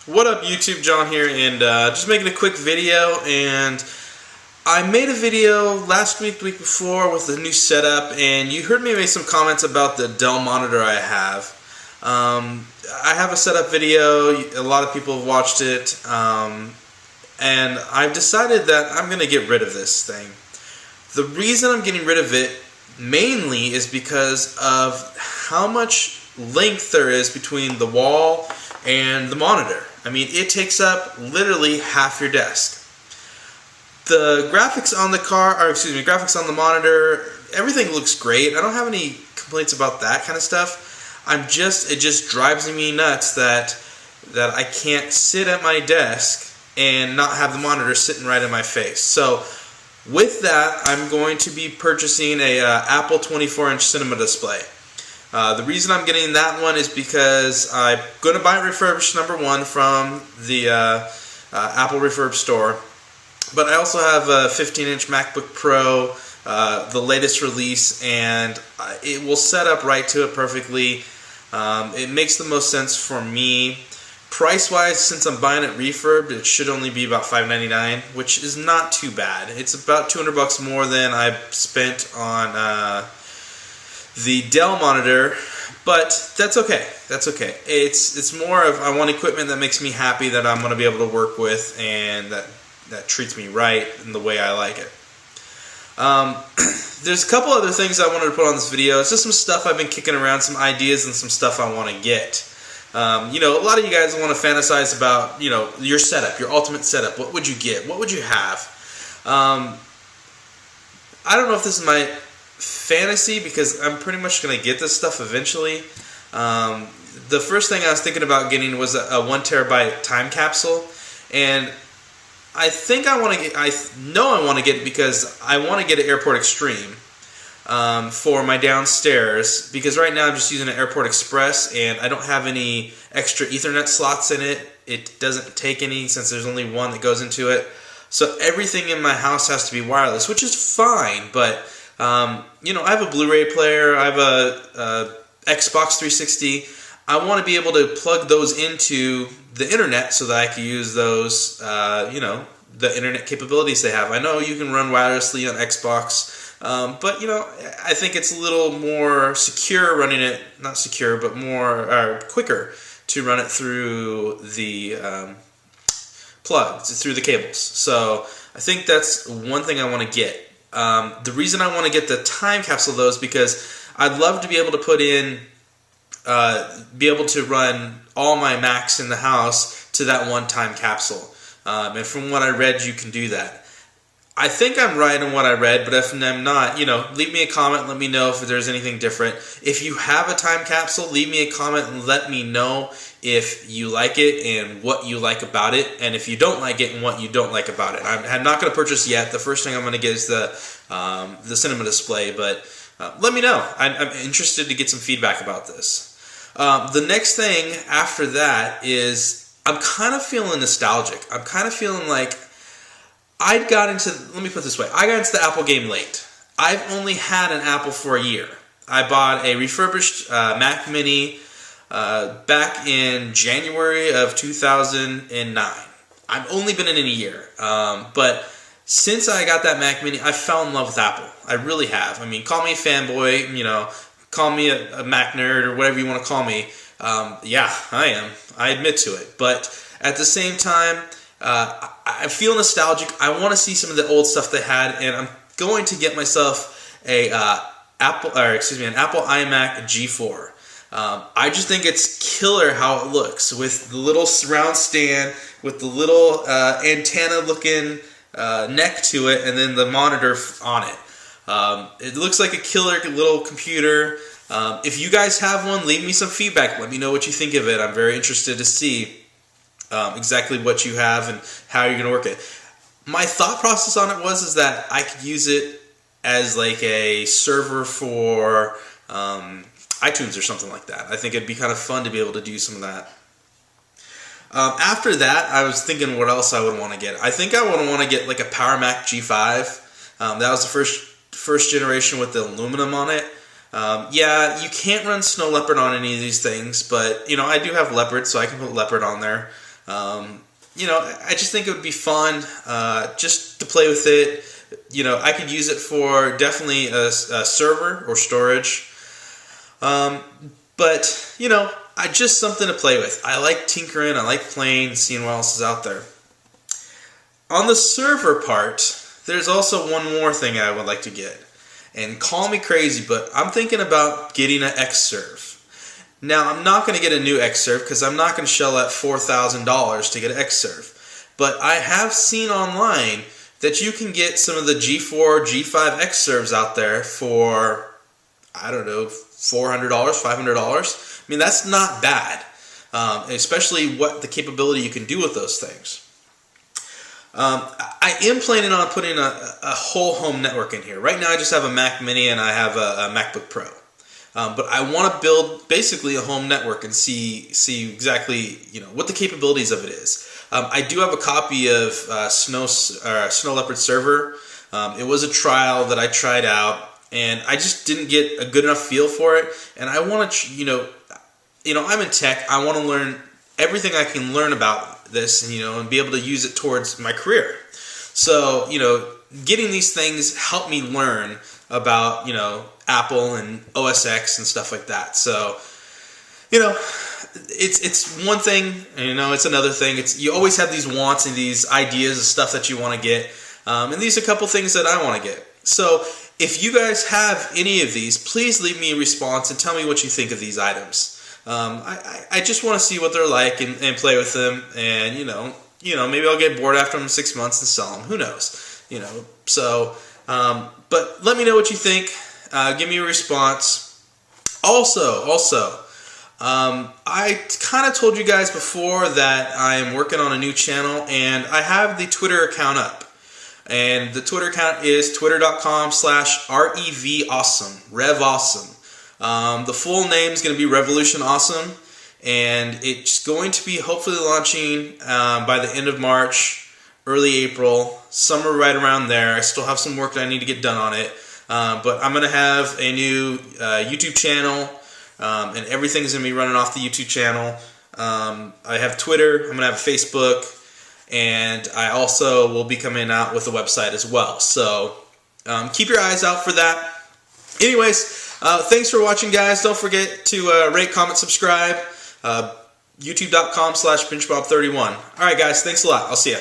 What up YouTube, John here, and just making a quick video. And I made a video last week, the week before, with the new setup, and you heard me make some comments about the Dell monitor I have. I have a setup video, a lot of people have watched it, and I've decided that I'm going to get rid of this thing. The reason I'm getting rid of it mainly is because of how much length there is between the wall and the monitor. I mean, it takes up literally half your desk. The graphics on the graphics on the monitor, everything looks great. I don't have any complaints about that kind of stuff. It just drives me nuts that I can't sit at my desk and not have the monitor sitting right in my face. So with that, I'm going to be purchasing a Apple 24-inch cinema display. The reason I'm getting that one is because I'm going to buy it refurbished, number one, from the Apple Refurb store. But I also have a 15-inch MacBook Pro, the latest release, and it will set up right to it perfectly. It makes the most sense for me. Price-wise, since I'm buying it refurbed, it should only be about $5.99, which is not too bad. It's about $200 more than I spent on the Dell monitor, but that's okay. That's okay. It's more of I want equipment that makes me happy, that I'm going to be able to work with, and that treats me right in the way I like it. There's a couple other things I wanted to put on this video. It's just some stuff I've been kicking around, some ideas and some stuff I want to get. You know, a lot of you guys want to fantasize about, you know, your setup, your ultimate setup. What would you get? What would you have? I don't know if this is my fantasy, because I'm pretty much going to get this stuff eventually. The first thing I was thinking about getting was a 1 terabyte time capsule, and I think I want to get, I know I want to get it because I want to get an Airport Extreme for my downstairs, because right now I'm just using an Airport Express and I don't have any extra Ethernet slots in it. It doesn't take any, since there's only one that goes into it. So everything in my house has to be wireless, which is fine, but you know, I have a Blu-ray player, I have a Xbox 360. I want to be able to plug those into the internet so that I can use those, you know, the internet capabilities they have. I know you can run wirelessly on Xbox, but you know, I think it's a little more secure running it, not secure, but more quicker to run it through the plugs, through the cables. So I think that's one thing I want to get. The reason I want to get the time capsule though is because I'd love to be able to put in, be able to run all my Macs in the house to that one time capsule. And from what I read, you can do that. I think I'm right in what I read, but if I'm not, you know, leave me a comment, let me know if there's anything different. If you have a time capsule, leave me a comment and let me know if you like it and what you like about it, and if you don't like it and what you don't like about it. I'm not going to purchase yet. The first thing I'm going to get is the cinema display, but let me know. I'm interested to get some feedback about this. The next thing after that is I'm kind of feeling nostalgic. I'm kind of feeling like let me put it this way, I got into the Apple game late. I've only had an Apple for a year. I bought a refurbished Mac Mini back in January of 2009. I've only been in it a year. But since I got that Mac Mini, I fell in love with Apple. I really have. I mean, call me a fanboy, you know, call me a Mac nerd or whatever you want to call me. Yeah, I am. I admit to it. But at the same time, I feel nostalgic. I want to see some of the old stuff they had, and I'm going to get myself an Apple iMac G4. I just think it's killer how it looks, with the little surround stand, with the little antenna-looking neck to it, and then the monitor on it. It looks like a killer little computer. If you guys have one, leave me some feedback. Let me know what you think of it. I'm very interested to see exactly what you have and how you're going to work it. My thought process on it was that I could use it as like a server for iTunes or something like that. I think it'd be kind of fun to be able to do some of that. After that, I was thinking what else I would want to get. I think I would want to get like a Power Mac G5. That was the first generation with the aluminum on it. Yeah, you can't run Snow Leopard on any of these things, but you know, I do have Leopard, so I can put Leopard on there. You know, I just think it would be fun just to play with it. You know, I could use it for definitely a server or storage. But, you know, just something to play with. I like tinkering, I like playing, seeing what else is out there. On the server part, there's also one more thing I would like to get. And call me crazy, but I'm thinking about getting an Xserve. Now, I'm not going to get a new Xserve because I'm not going to shell out $4,000 to get an Xserve. But I have seen online that you can get some of the G4, G5 Xserves out there for, I don't know, $400, $500. I mean, that's not bad, especially what the capability you can do with those things. I am planning on putting a whole home network in here. Right now I just have a Mac Mini and I have a MacBook Pro. But I want to build basically a home network and see exactly, you know, what the capabilities of it is. I do have a copy of Snow Leopard Server. It was a trial that I tried out, and I just didn't get a good enough feel for it. And I want to, you know, I'm in tech. I want to learn everything I can learn about this, and be able to use it towards my career. So, getting these things help me learn about, Apple and OS X and stuff like that. So, it's one thing, it's another thing. You always have these wants and these ideas of stuff that you want to get. And these are a couple things that I want to get. So, if you guys have any of these, please leave me a response and tell me what you think of these items. I just want to see what they're like and play with them, and maybe I'll get bored after them 6 months and sell them. Who knows? So but let me know what you think. Give me a response. Also, I kind of told you guys before that I am working on a new channel, and I have the Twitter account up. And the Twitter account is twitter.com/REVAwesome, RevAwesome. The full name is going to be Revolution Awesome, and it's going to be hopefully launching by the end of March, early April, somewhere right around there. I still have some work that I need to get done on it, but I'm going to have a new YouTube channel, and everything's going to be running off the YouTube channel. I have Twitter, I'm going to have Facebook, and I also will be coming out with a website as well. So keep your eyes out for that. Anyways, thanks for watching, guys. Don't forget to rate, comment, subscribe. YouTube.com/PinchBob31. All right, guys. Thanks a lot. I'll see ya.